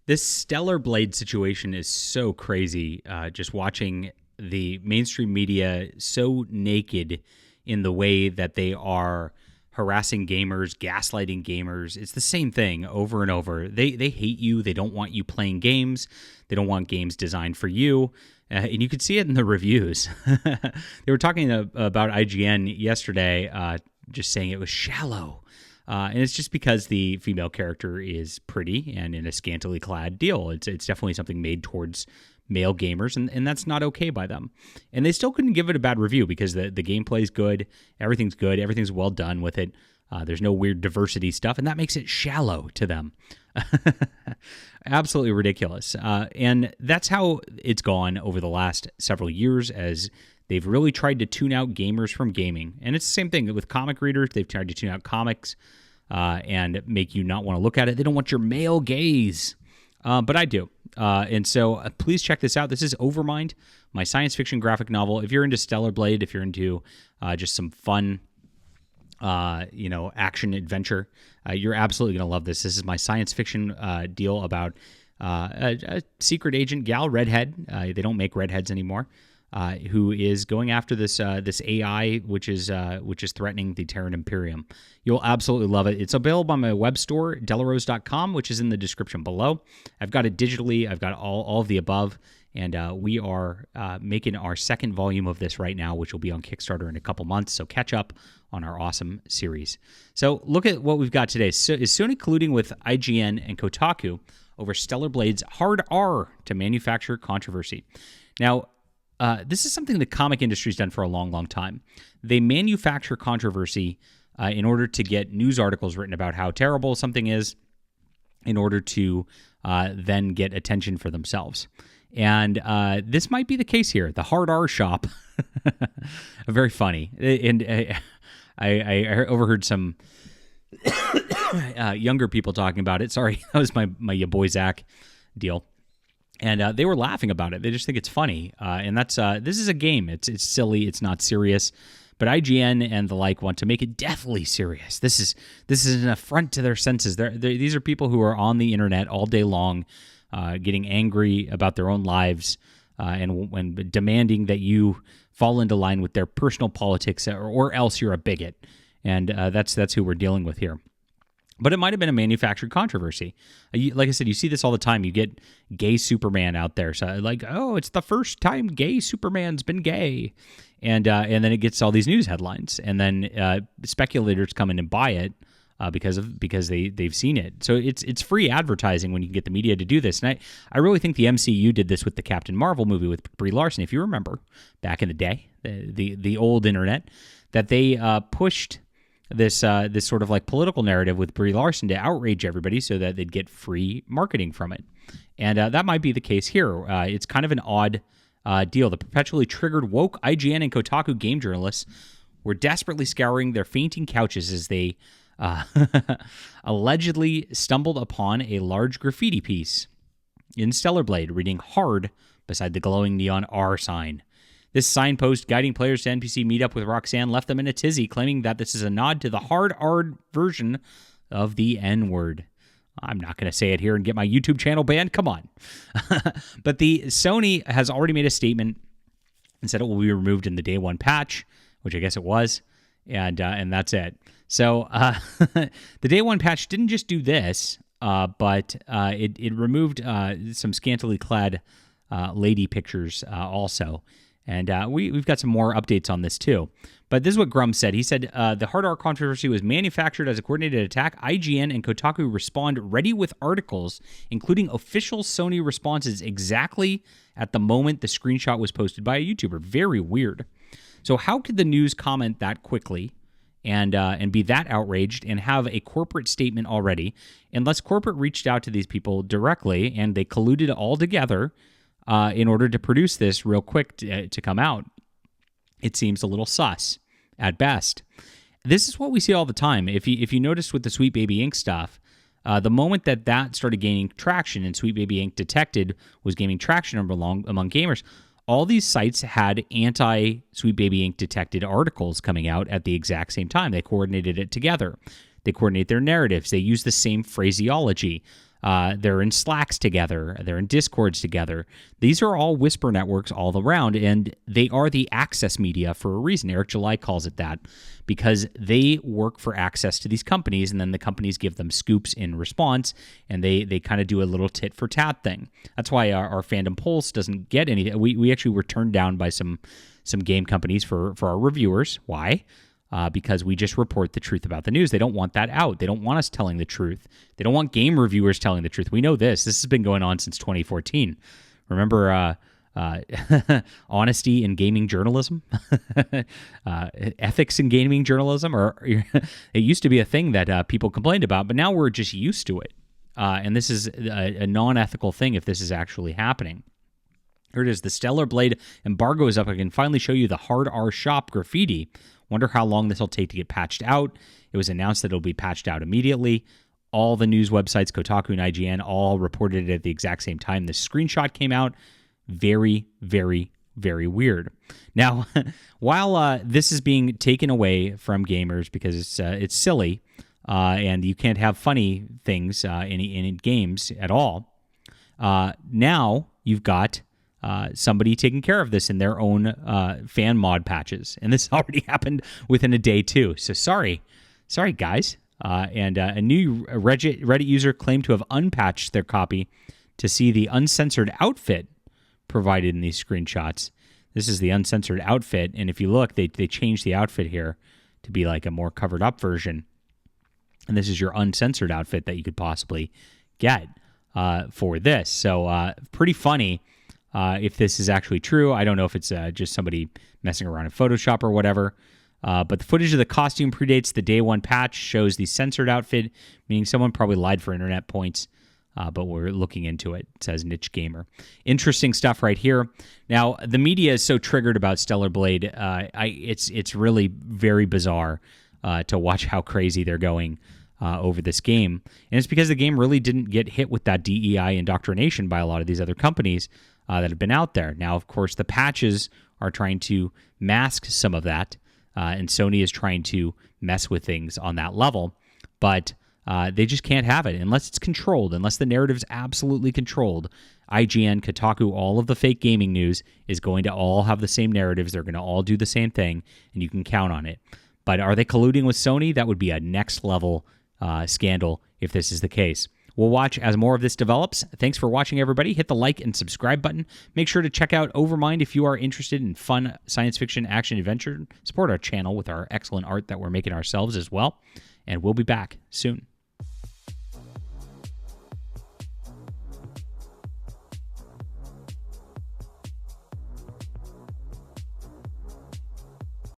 This Stellar Blade situation is so crazy. Just watching the mainstream media so naked in the way that they are harassing gamers, gaslighting gamers. It's the same thing over and over. They hate you. They don't want you playing games. They don't want games designed for you. And you could see it in the reviews. They were talking about IGN yesterday, just saying it was shallow. And it's just because the female character is pretty and in a scantily clad deal. It's definitely something made towards male gamers, and that's not okay by them. And they still couldn't give it a bad review because the gameplay is good, everything's well done with it. There's no weird diversity stuff, and that makes it shallow to them. Absolutely ridiculous. And that's how it's gone over the last several years as they've really tried to tune out gamers from gaming. And it's the same thing with comic readers. They've tried to tune out comics and make you not want to look at it. They don't want your male gaze. But I do. And so please check this out. This is Overmind, my science fiction graphic novel. If you're into Stellar Blade, if you're into just some fun, action adventure, you're absolutely going to love this. This is my science fiction deal about a secret agent gal, redhead. They don't make redheads anymore. Who is going after this AI, which is threatening the Terran Imperium. You'll absolutely love it. It's available on my web store, delarose.com, which is in the description below. I've got it digitally. I've got all of the above, and we are making our second volume of this right now, which will be on Kickstarter in a couple months, so catch up on our awesome series. So look at what we've got today. So, is Sony colluding with IGN and Kotaku over Stellar Blade's hard R to manufacture controversy? Now, this is something the comic industry's done for a long, long time. They manufacture controversy in order to get news articles written about how terrible something is in order to then get attention for themselves. And this might be the case here. The Hard R Shop. Very funny. And I overheard some younger people talking about it. Sorry, that was my ya boy Zach deal. And they were laughing about it. They just think it's funny. And that's this is a game. It's silly. It's not serious. But IGN and the like want to make it deathly serious. This is an affront to their senses. These are people who are on the internet all day long, getting angry about their own lives and demanding that you fall into line with their personal politics, or else you're a bigot. And that's who we're dealing with here. But it might have been a manufactured controversy. Like I said, you see this all the time. You get gay Superman out there. So like, oh, it's the first time gay Superman's been gay. And then it gets all these news headlines. And then speculators come in and buy it because they've seen it. So it's free advertising when you can get the media to do this. And I really think the MCU did this with the Captain Marvel movie with Brie Larson. If you remember back in the day, the old internet, that they pushed this sort of like political narrative with Brie Larson to outrage everybody so that they'd get free marketing from it. And that might be the case here. It's kind of an odd deal. The perpetually triggered woke IGN and Kotaku game journalists were desperately scouring their fainting couches as they allegedly stumbled upon a large graffiti piece in Stellar Blade reading hard beside the glowing neon R sign. This signpost guiding players to NPC meetup with Roxanne left them in a tizzy, claiming that this is a nod to the hard R version of the N-word. I'm not going to say it here and get my YouTube channel banned. Come on. But the Sony has already made a statement and said it will be removed in the day one patch, which I guess it was, and that's it. So the day one patch didn't just do this, but it removed some scantily clad lady pictures also. And we've got some more updates on this, too. But this is what Grum said. He said, the hard R controversy was manufactured as a coordinated attack. IGN and Kotaku respond ready with articles, including official Sony responses exactly at the moment the screenshot was posted by a YouTuber. Very weird. So how could the news comment that quickly and be that outraged and have a corporate statement already, unless corporate reached out to these people directly and they colluded all together in order to produce this real quick to come out? It seems a little sus at best. This is what we see all the time. If you noticed with the Sweet Baby Ink stuff, the moment that started gaining traction and Sweet Baby Ink Detected was gaining traction among gamers, all these sites had anti-Sweet Baby Ink Detected articles coming out at the exact same time. They coordinated it together. They coordinate their narratives. They use the same phraseology. They're in Slacks together. They're in Discords together. These are all whisper networks all around, and they are the access media for a reason. Eric July calls it that because they work for access to these companies, and then the companies give them scoops in response, and they kind of do a little tit for tat thing. That's why our fandom pulse doesn't get anything. We actually were turned down by some game companies for our reviewers. Why? Because we just report the truth about the news. They don't want that out. They don't want us telling the truth. They don't want game reviewers telling the truth. We know this. This has been going on since 2014. Remember honesty in gaming journalism? Ethics in gaming journalism? Or it used to be a thing that people complained about, but now we're just used to it. And this is a non-ethical thing if this is actually happening. Here it is. The Stellar Blade embargo is up. I can finally show you the Hard R Shop graffiti. Wonder how long this will take to get patched out. It was announced that it'll be patched out immediately. All the news websites, Kotaku and IGN, all reported it at the exact same time. This screenshot came out. Very, very, very weird. Now, while this is being taken away from gamers because it's silly and you can't have funny things in games at all, now you've got somebody taking care of this in their own fan mod patches. And this already happened within a day, too. So sorry guys. And a new Reddit user claimed to have unpatched their copy to see the uncensored outfit provided in these screenshots. This is the uncensored outfit. And if you look, they changed the outfit here to be like a more covered up version. And this is your uncensored outfit that you could possibly get for this. So pretty funny. If this is actually true. I don't know if it's just somebody messing around in Photoshop or whatever. But the footage of the costume predates the day one patch, shows the censored outfit, meaning someone probably lied for internet points, but we're looking into it, says Niche Gamer. Interesting stuff right here. Now, the media is so triggered about Stellar Blade. It's really very bizarre to watch how crazy they're going over this game. And it's because the game really didn't get hit with that DEI indoctrination by a lot of these other companies that have been out there. Now, of course, the patches are trying to mask some of that, and Sony is trying to mess with things on that level, but they just can't have it unless it's controlled, unless the narrative's absolutely controlled. IGN, Kotaku, all of the fake gaming news is going to all have the same narratives. They're going to all do the same thing, and you can count on it. But are they colluding with Sony? That would be a next-level scandal if this is the case. We'll watch as more of this develops. Thanks for watching, everybody. Hit the like and subscribe button. Make sure to check out Overmind if you are interested in fun science fiction, action, adventure. Support our channel with our excellent art that we're making ourselves as well. And we'll be back soon.